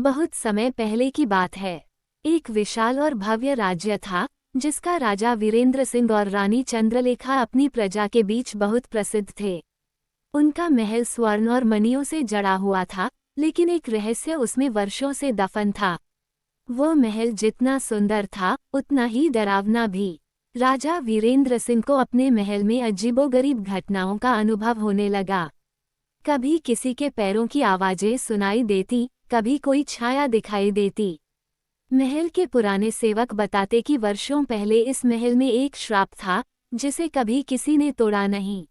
बहुत समय पहले की बात है। एक विशाल और भव्य राज्य था, जिसका राजा वीरेंद्र सिंह और रानी चंद्रलेखा अपनी प्रजा के बीच बहुत प्रसिद्ध थे। उनका महल स्वर्ण और मणियों से जड़ा हुआ था, लेकिन एक रहस्य उसमें वर्षों से दफन था। वो महल जितना सुंदर था, उतना ही डरावना भी। राजा वीरेंद्र सिंह को अपने महल में अजीबोगरीब घटनाओं का अनुभव होने लगा। कभी किसी के पैरों की आवाजें सुनाई देती, कभी कोई छाया दिखाई देती। महल के पुराने सेवक बताते कि वर्षों पहले इस महल में एक श्राप था, जिसे कभी किसी ने तोड़ा नहीं।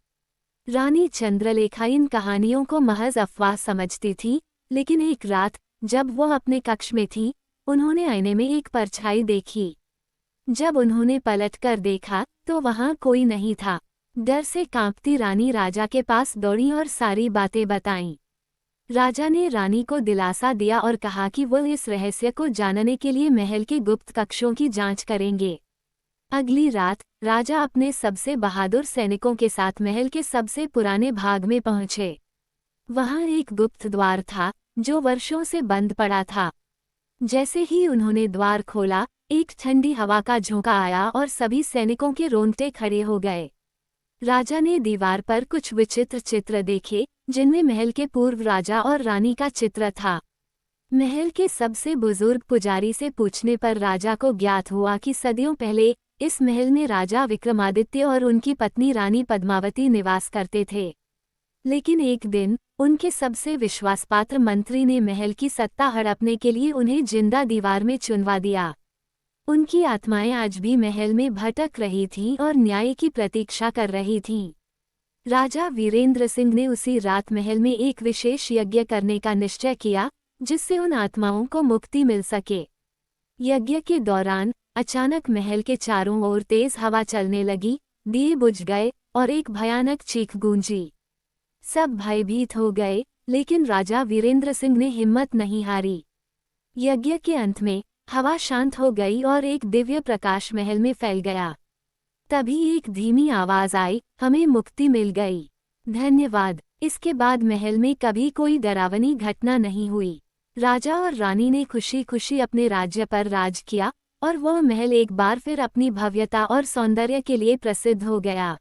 रानी चंद्रलेखा इन कहानियों को महज अफवाह समझती थी, लेकिन एक रात जब वो अपने कक्ष में थी, उन्होंने आईने में एक परछाई देखी। जब उन्होंने पलटकर देखा तो वहां कोई नहीं था। डर से कांपती रानी राजा के पास दौड़ी और सारी बातें बताईं। राजा ने रानी को दिलासा दिया और कहा कि वो इस रहस्य को जानने के लिए महल के गुप्त कक्षों की जांच करेंगे। अगली रात राजा अपने सबसे बहादुर सैनिकों के साथ महल के सबसे पुराने भाग में पहुंचे। वहां एक गुप्त द्वार था, जो वर्षों से बंद पड़ा था। जैसे ही उन्होंने द्वार खोला, एक ठंडी हवा का झोंका आया और सभी सैनिकों के रोंगटे खड़े हो गए। राजा ने दीवार पर कुछ विचित्र चित्र देखे, जिनमें महल के पूर्व राजा और रानी का चित्र था। महल के सबसे बुजुर्ग पुजारी से पूछने पर राजा को ज्ञात हुआ कि सदियों पहले इस महल में राजा विक्रमादित्य और उनकी पत्नी रानी पद्मावती निवास करते थे। लेकिन एक दिन उनके सबसे विश्वासपात्र मंत्री ने महल की सत्ता हड़पने के लिए उन्हें जिंदा दीवार में चुनवा दिया। उनकी आत्माएं आज भी महल में भटक रही थीं और न्याय की प्रतीक्षा कर रही थीं। राजा वीरेंद्र सिंह ने उसी रात महल में एक विशेष यज्ञ करने का निश्चय किया, जिससे उन आत्माओं को मुक्ति मिल सके। यज्ञ के दौरान अचानक महल के चारों ओर तेज हवा चलने लगी, दिए बुझ गए और एक भयानक चीख गूंजी। सब भयभीत हो गए, लेकिन राजा वीरेंद्र सिंह ने हिम्मत नहीं हारी। यज्ञ के अंत में हवा शांत हो गई और एक दिव्य प्रकाश महल में फैल गया। तभी एक धीमी आवाज आई, हमें मुक्ति मिल गई। धन्यवाद। इसके बाद महल में कभी कोई डरावनी घटना नहीं हुई। राजा और रानी ने खुशी खुशी अपने राज्य पर राज किया और वह महल एक बार फिर अपनी भव्यता और सौंदर्य के लिए प्रसिद्ध हो गया।